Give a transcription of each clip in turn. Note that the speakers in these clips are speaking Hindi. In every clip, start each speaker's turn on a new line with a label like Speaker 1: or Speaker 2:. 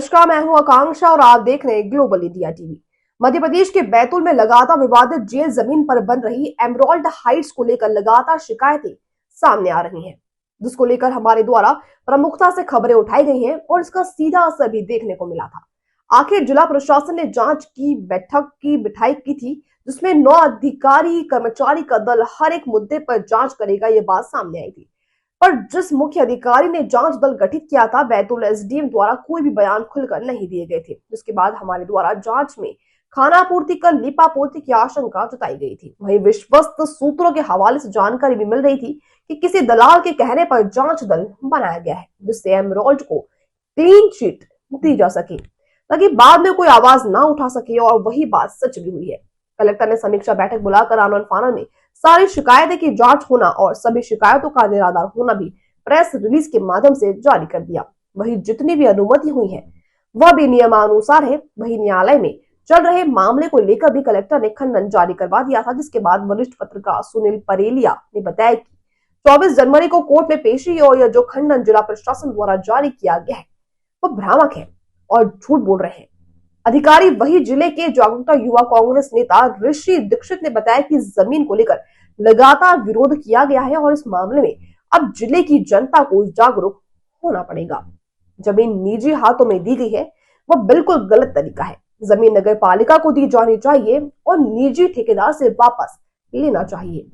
Speaker 1: नमस्कार, मैं हूं आकांक्षा और आप देख रहे हैं global India TV. Madhya Pradesh के बैतूल में लगातार विवादित जेल जमीन पर बन रही एमराल्ड हाइट्स को लेकर लगातार शिकायतें सामने आ रही हैं, जिसको लेकर हमारे द्वारा प्रमुखता से खबरें उठाई गई हैं और इसका सीधा असर भी देखने को मिला था। आखिर जिला प्रशासन ने जांच की बैठक की बिठाई की थी, जिसमें 9 अधिकारी कर्मचारी का दल हर एक मुद्दे पर जांच करेगा, ये बात सामने आई थी। पर जिस मुख्य अधिकारी ने जांच दल गठित किया था, बैतूल एसडीएम द्वारा कोई भी बयान खुलकर नहीं दिए गए थे, जिसके बाद हमारे द्वारा जांच में खानापूर्ति कर लीपापोती की आशंका जताई गई थी। वहीं विश्वस्त सूत्रों के हवाले से जानकारी भी मिल रही थी कि किसी दलाल के कहने पर जांच दल बनाया गया है, जिससे एमराल्ड को क्लीन चिट दी जा सके ताकि बाद में कोई आवाज ना उठा सके, और वही बात सच भी हुई है। कलेक्टर ने समीक्षा बैठक बुलाकर आनन फानन में सारी शिकायतें की जांच होना और सभी शिकायतों का निराधार होना भी प्रेस रिलीज के माध्यम से जारी कर दिया। वही जितनी भी अनुमति हुई है वह भी नियमानुसार है। वही न्यायालय में चल रहे मामले को लेकर भी कलेक्टर ने खंडन जारी करवा दिया था, जिसके बाद वरिष्ठ पत्रकार सुनील परेलिया ने बताया कि 24 जनवरी को कोर्ट में पेशी और यह जो खंडन जिला प्रशासन द्वारा जारी किया गया है वह भ्रामक है और झूठ बोल रहे हैं। अधिकारी वही जिले के जागरूकता युवा कांग्रेस नेता ऋषि दीक्षित ने बताया कि जमीन को लेकर लगातार विरोध किया गया है और इस मामले में अब जिले की जनता को जागरूक होना पड़ेगा। जमीन निजी हाथों में दी गई है वह बिल्कुल गलत तरीका है। जमीन नगर पालिका को दी जानी चाहिए और निजी ठेकेदार से वापस लेना चाहिए।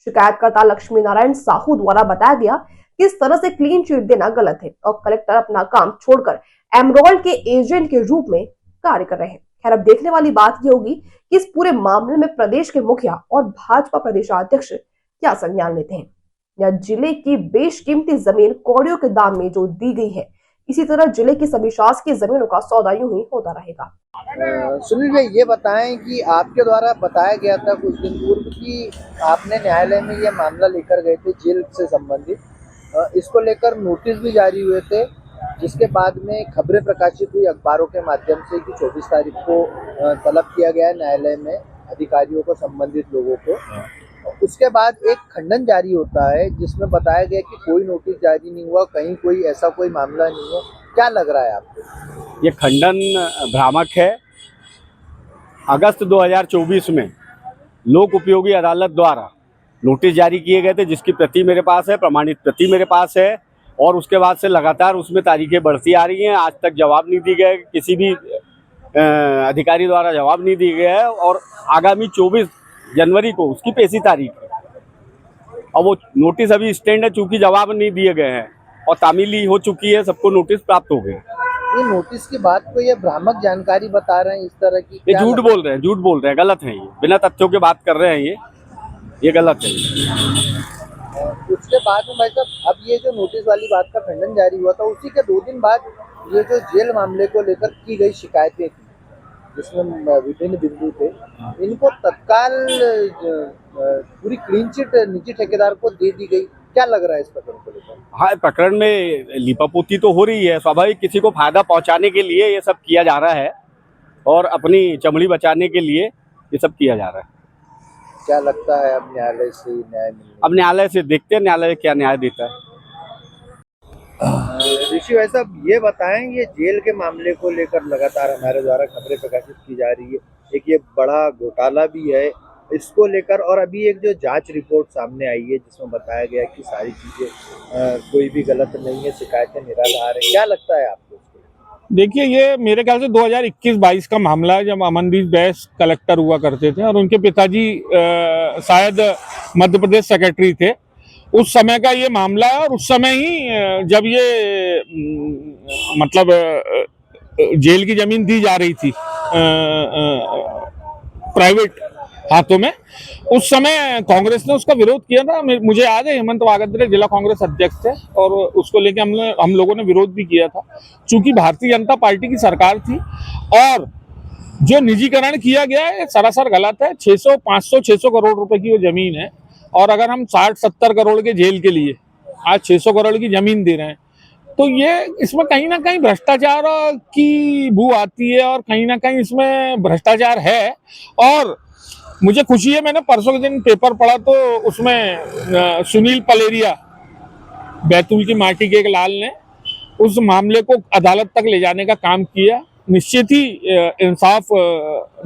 Speaker 1: शिकायतकर्ता लक्ष्मी नारायण साहू द्वारा बताया गया कि इस तरह से क्लीन चिट देना गलत है और कलेक्टर अपना काम छोड़कर एमराल्ड के एजेंट के रूप में कार्य कर रहे हैं। खैर, अब देखने वाली बात यह होगी कि इस पूरे मामले में प्रदेश के मुखिया और भाजपा प्रदेशाध्यक्ष क्या संज्ञान लेते हैं, या जिले की बेशकीमती जमीन कौड़ियों के दाम में जो दी गई है, इसी तरह जिले की सभी शासकीय जमीनों का सौदा यूं ही होता रहेगा।
Speaker 2: सुनील भाई, ये बताएं कि आपके द्वारा बताया गया था कुछ दिन पूर्व कि आपने न्यायालय में ये मामला लेकर गए थे जेल से संबंधित, इसको लेकर नोटिस भी जारी हुए थे, जिसके बाद में खबरें प्रकाशित हुई अखबारों के माध्यम से कि 24 तारीख को तलब किया गया है न्यायालय में अधिकारियों को, संबंधित लोगों को। उसके बाद एक खंडन जारी होता है जिसमें बताया गया कि कोई नोटिस जारी नहीं हुआ, कहीं कोई ऐसा कोई मामला नहीं है। क्या लग रहा है आपको?
Speaker 3: ये खंडन भ्रामक है। अगस्त 2024 में लोक उपयोगी अदालत द्वारा नोटिस जारी किए गए थे, जिसकी प्रति मेरे पास है, प्रमाणित प्रति मेरे पास है, और उसके बाद से लगातार उसमें तारीखें बढ़ती आ रही हैं। आज तक जवाब नहीं दी गए, किसी भी अधिकारी द्वारा जवाब नहीं दी गया है, और आगामी 24 जनवरी को उसकी पेशी तारीख है। और वो नोटिस अभी स्टैंड है, चूंकि जवाब नहीं दिए गए हैं और तामीली हो चुकी है, सबको नोटिस प्राप्त हो गए।
Speaker 2: ये नोटिस की बात को ये भ्रामक जानकारी बता रहे हैं, इस तरह की
Speaker 3: ये झूठ बोल रहे हैं, गलत है। ये बिना तथ्यों के बात कर रहे हैं, ये गलत है।
Speaker 2: उसके बाद में भाई साहब, अब ये जो नोटिस वाली बात का खंडन जारी हुआ था, उसी के 2 दिन बाद ये जो जेल मामले को लेकर की गई शिकायतें थी, जिसमें विभिन्न बिंदु थे, इनको तत्काल पूरी क्लीन चिट निजी ठेकेदार को दे दी गई। क्या लग रहा है इस प्रकरण को लेकर?
Speaker 3: हाँ, प्रकरण में लीपापोती तो हो रही है, स्वाभाविक किसी को फायदा पहुंचाने के लिए ये सब किया जा रहा है और अपनी चमड़ी बचाने के लिए ये सब किया जा रहा है।
Speaker 2: क्या लगता है अब न्यायालय से न्याय मिलेगा?
Speaker 3: अब न्यायालय से देखते हैं न्यायालय क्या न्याय देता है।
Speaker 2: ऋषि भाई साहब, ये बताएं, ये जेल के मामले को लेकर लगातार हमारे द्वारा खबरें प्रकाशित की जा रही है, एक ये बड़ा घोटाला भी है इसको लेकर, और अभी एक जो जांच रिपोर्ट सामने आई है जिसमें बताया गया कि सारी चीजें कोई भी गलत नहीं है, शिकायतें निराधार है। क्या लगता है आपको?
Speaker 4: देखिए, ये मेरे ख्याल से 2021-22 का मामला है, जब अमनदीप बैस कलेक्टर हुआ करते थे और उनके पिताजी शायद मध्य प्रदेश सेक्रेटरी थे। उस समय का ये मामला है, और उस समय ही जब ये मतलब जेल की जमीन दी जा रही थी प्राइवेट हाथों में, उस समय कांग्रेस ने उसका विरोध किया था। मुझे याद है, हेमंत वागदरे जिला कांग्रेस अध्यक्ष थे और उसको लेके हम लोगों ने विरोध भी किया था, चूंकि भारतीय जनता पार्टी की सरकार थी। और जो निजीकरण किया गया है सरासर गलत है। 500-600 करोड़ रुपए की वो जमीन है, और अगर हम 60-70 करोड़ के जेल के लिए आज 600 करोड़ की जमीन दे रहे हैं, तो ये इसमें कहीं ना कहीं भ्रष्टाचार की बू आती है, और कहीं ना कहीं इसमें भ्रष्टाचार है। और मुझे खुशी है, मैंने परसों के दिन पेपर पढ़ा तो उसमें सुनील पलेरिया, बैतूल की माटी के एक लाल ने उस मामले को अदालत तक ले जाने का काम किया। निश्चित ही इंसाफ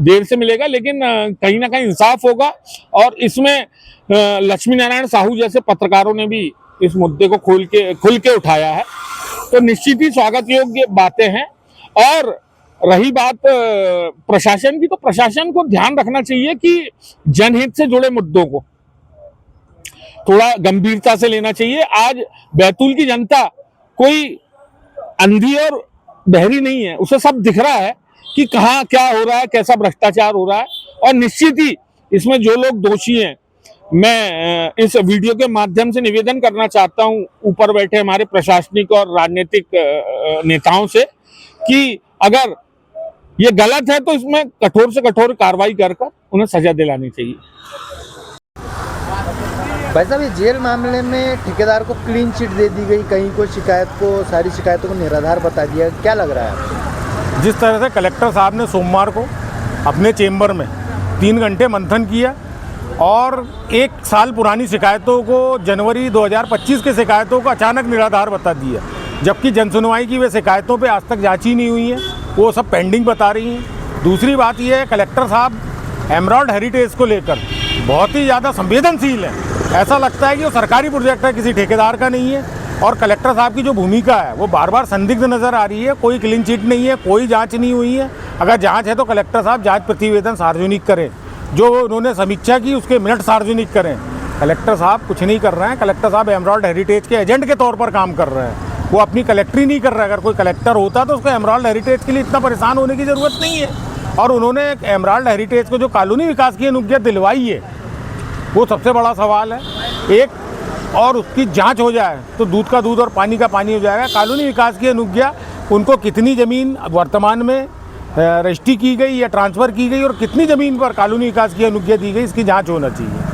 Speaker 4: देर से मिलेगा, लेकिन कहीं ना कहीं इंसाफ होगा। और इसमें लक्ष्मी नारायण साहू जैसे पत्रकारों ने भी इस मुद्दे को खुल के उठाया है, तो निश्चित ही स्वागत योग्य बातें हैं। और रही बात प्रशासन की, तो प्रशासन को ध्यान रखना चाहिए कि जनहित से जुड़े मुद्दों को थोड़ा गंभीरता से लेना चाहिए। आज बैतूल की जनता कोई अंधी और बहरी नहीं है, उसे सब दिख रहा है कि कहाँ क्या हो रहा है, कैसा भ्रष्टाचार हो रहा है। और निश्चित ही इसमें जो लोग दोषी हैं, मैं इस वीडियो के माध्यम से निवेदन करना चाहता हूं ऊपर बैठे हमारे प्रशासनिक और राजनीतिक नेताओं से कि अगर ये गलत है तो इसमें कठोर से कठोर कार्रवाई कर उन्हें सजा दिलानी चाहिए।
Speaker 2: भाई साहब, ये जेल मामले में ठेकेदार को क्लीन चिट दे दी गई, कहीं को सारी शिकायतों को निराधार बता दिया, क्या लग रहा है?
Speaker 5: जिस तरह से कलेक्टर साहब ने सोमवार को अपने चेंबर में 3 घंटे मंथन किया और 1 साल पुरानी शिकायतों को, जनवरी 2025 के शिकायतों को अचानक निराधार बता दिया, जबकि जनसुनवाई की वे शिकायतों पे आज तक जांच ही नहीं हुई है, वो सब पेंडिंग बता रही हैं। दूसरी बात यह है, कलेक्टर साहब एमराल्ड हेरिटेज को लेकर बहुत ही ज़्यादा संवेदनशील है। ऐसा लगता है कि वो सरकारी प्रोजेक्ट है, किसी ठेकेदार का नहीं है। और कलेक्टर साहब की जो भूमिका है वो बार बार संदिग्ध नज़र आ रही है। कोई क्लीन चिट नहीं है, कोई जांच नहीं हुई है। अगर जांच है तो कलेक्टर साहब जांच प्रतिवेदन सार्वजनिक करें, जो उन्होंने समीक्षा की उसके मिनट सार्वजनिक करें। कलेक्टर साहब कुछ नहीं कर रहे हैं। कलेक्टर साहब एमराल्ड हेरिटेज के एजेंट के तौर पर काम कर रहे हैं, वो अपनी कलेक्टरी नहीं कर रहे हैं। अगर कोई कलेक्टर होता तो उसको एमराल्ड हेरिटेज के लिए इतना परेशान होने की ज़रूरत नहीं है। और उन्होंने एमराल्ड हेरिटेज को जो कॉलोनी विकास की अनुज्ञा दिलवाई है, वो सबसे बड़ा सवाल है। एक और उसकी जांच हो जाए तो दूध का दूध और पानी का पानी हो जाएगा। कॉलोनी विकास की अनुज्ञा, उनको कितनी ज़मीन वर्तमान में रजिस्ट्री की गई या ट्रांसफ़र की गई और कितनी ज़मीन पर कॉलोनी विकास की अनुज्ञा दी गई, इसकी जांच होना चाहिए।